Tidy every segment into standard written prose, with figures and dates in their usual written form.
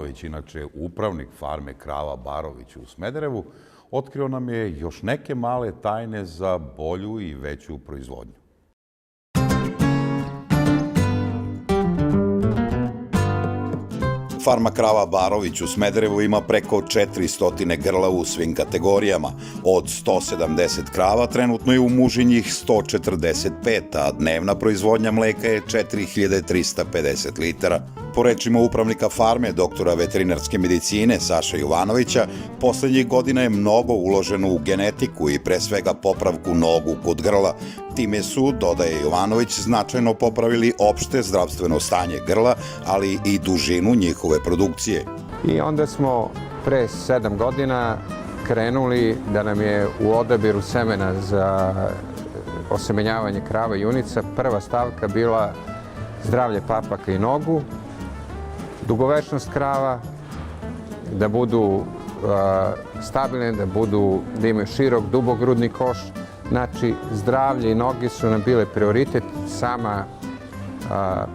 Jovanović, inače upravnik farme krava Barović u Smederevu, otkrio nam je još neke male tajne za bolju i veću proizvodnju. Farma krava Barović u Smederevu ima preko 400 grla u svim kategorijama. Od 170 krava trenutno je u muži njih 145, a dnevna proizvodnja mleka je 4350 litara. Po rečima upravnika farme, doktora veterinarske medicine Saše Jovanovića, poslednjih godina je mnogo uloženo u genetiku i pre svega popravku nogu kod grla. Time su, dodaje Jovanović, značajno popravili opšte zdravstveno stanje grla, ali i dužinu njihove produkcije. I onda smo pre 7 godina krenuli da nam je u odabiru semena za osemenjavanje krava i junica prva stavka bila zdravlje papaka i nogu, dugovečnost krava, da budu stabilne, da imaju širok, dubok grudni koš. Znači, zdravlje i noge su nam bile prioritet. Sama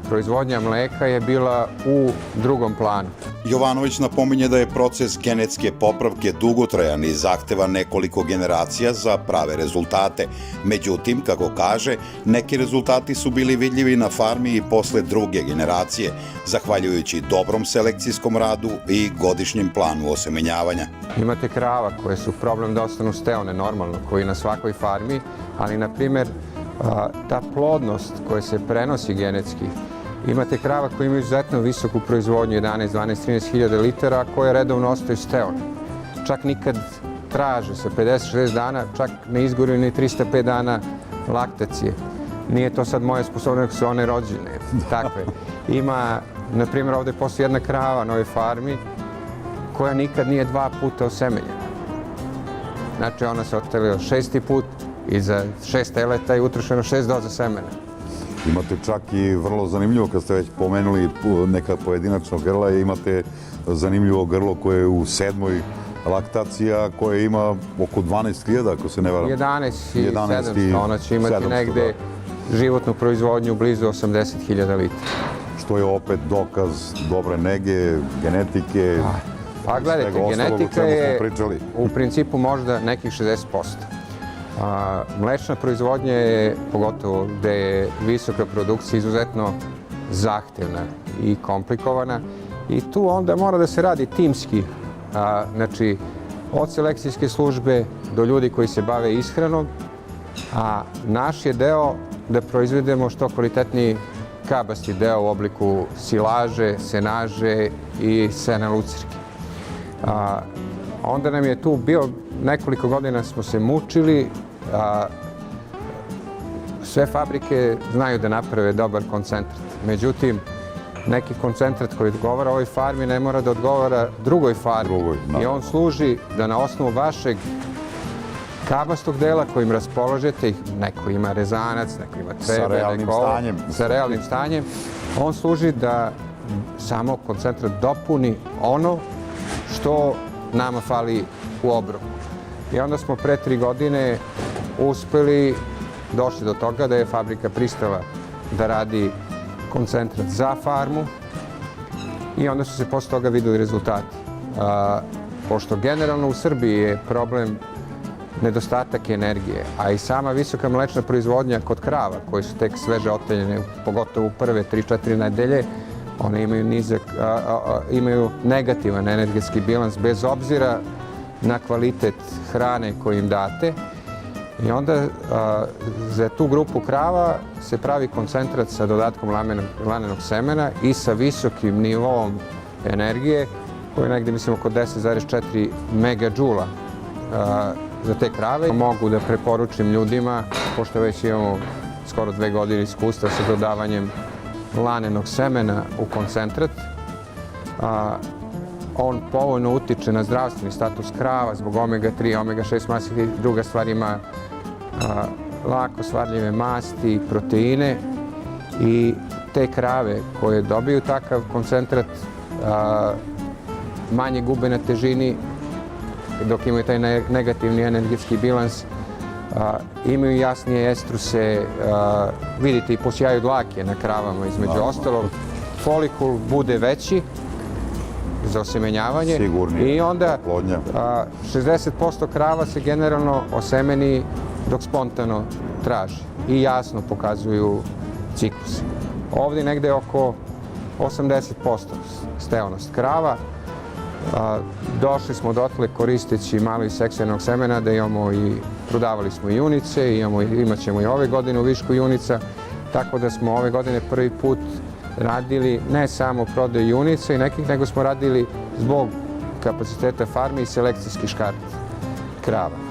proizvodnja mleka je bila u drugom planu. Jovanović napominje da je proces genetske popravke dugotrajan i zahteva nekoliko generacija za prave rezultate. Međutim, kako kaže, neki rezultati su bili vidljivi na farmi i posle druge generacije, zahvaljujući dobrom selekcijskom radu i godišnjem planu osemenjavanja. Imate krava koje su problem da ostanu steone normalno, koji na svakoj farmi, ali, na primjer, ta plodnost koja se prenosi genetski, imate krava koji imaju izuzetno visoku proizvodnju, 11, 12, 13 hiljada litara, koje redovno ostaju steone. Čak nikad traže sa 56 dana, čak ne izgoraju ni 305 dana laktacije. Nije to sad moje sposobne, nego su one rođene, takve. Ima, na primjer, ovde postoji jedna krava na ovoj farmi koja nikad nije 2 puta osemenjena. Znači, ona se otelila 6. put i za 6 teleta je utrošeno 6 doza semena. Imate čak i vrlo zanimljivo, kad ste već pomenuli neka pojedinačna grla, imate zanimljivo grlo koje je u 7. laktacija, koje ima oko 12.000, ako se ne varam. 11.700, ona će imati negde životnu proizvodnju blizu 80.000 litara. Što je opet dokaz dobre nege, genetike, pa gledajte, genetika je u principu možda nekih 60%. Mlečna proizvodnja je, pogotovo gde je visoka produkcija, izuzetno zahtevna i komplikovana i tu onda mora da se radi timski. Znači, od selekcijske službe do ljudi koji se bave ishranom, a naš je deo da proizvedemo što kvalitetniji kabasti deo u obliku silaže, senaže i sena lucirke. Onda nam je tu bio, nekoliko godina smo se mučili, sve fabrike znaju da naprave dobar koncentrat. Međutim, neki koncentrat koji odgovara ovoj farmi ne mora da odgovara drugoj farmi. I on služi da na osnovu vašeg kabastog dela kojim raspolažete, neko ima rezanac, neko ima trebe, sa realnim stanjem, on služi da samo koncentrat dopuni ono što nama fali u obroku. I onda smo pre 3 godine došli do toga da je fabrika pristala da radi koncentrat za farmu i onda su se posle toga videli rezultati. Pošto generalno u Srbiji je problem nedostatak energije, a i sama visoka mlečna proizvodnja kod krava, koje su tek sveže oteljene, pogotovo u prve 3-4 nedelje, one imaju negativan energetski bilans bez obzira na kvalitet hrane koju im date. I onda za tu grupu krava se pravi koncentrat sa dodatkom lanenog semena i sa visokim nivom energije, koji je negde, mislim, oko 10,4 megadžula za te krave. Mogu da preporučim ljudima, pošto već imamo skoro 2 godine iskustva sa dodavanjem lanenog semena u koncentrat. On povoljno utiče na zdravstveni status krava zbog omega-3, omega-6 masti. Druga stvar, ima lako svarljive masti, proteine i te krave koje dobiju takav koncentrat manje gube na težini dok imaju taj negativni energetski bilans, imaju jasnije estruse, vidite i po sjaju dlake na kravama između ostalog, folikul bude veći, za osemenjavanje. Sigurnije I onda oplodnja. 60% krava se generalno osemeni dok spontano traži i jasno pokazuju ciklus. Ovdje negde oko 80% steonost krava. Došli smo dotle koristeći malo iz seksenog semena da imamo i prodavali smo junice, imat ćemo i ove godine u višku junica, tako da smo ove godine prvi put radili ne samo prodaju junica i nekih, nego smo radili zbog kapaciteta farme i selekcijski škart krava.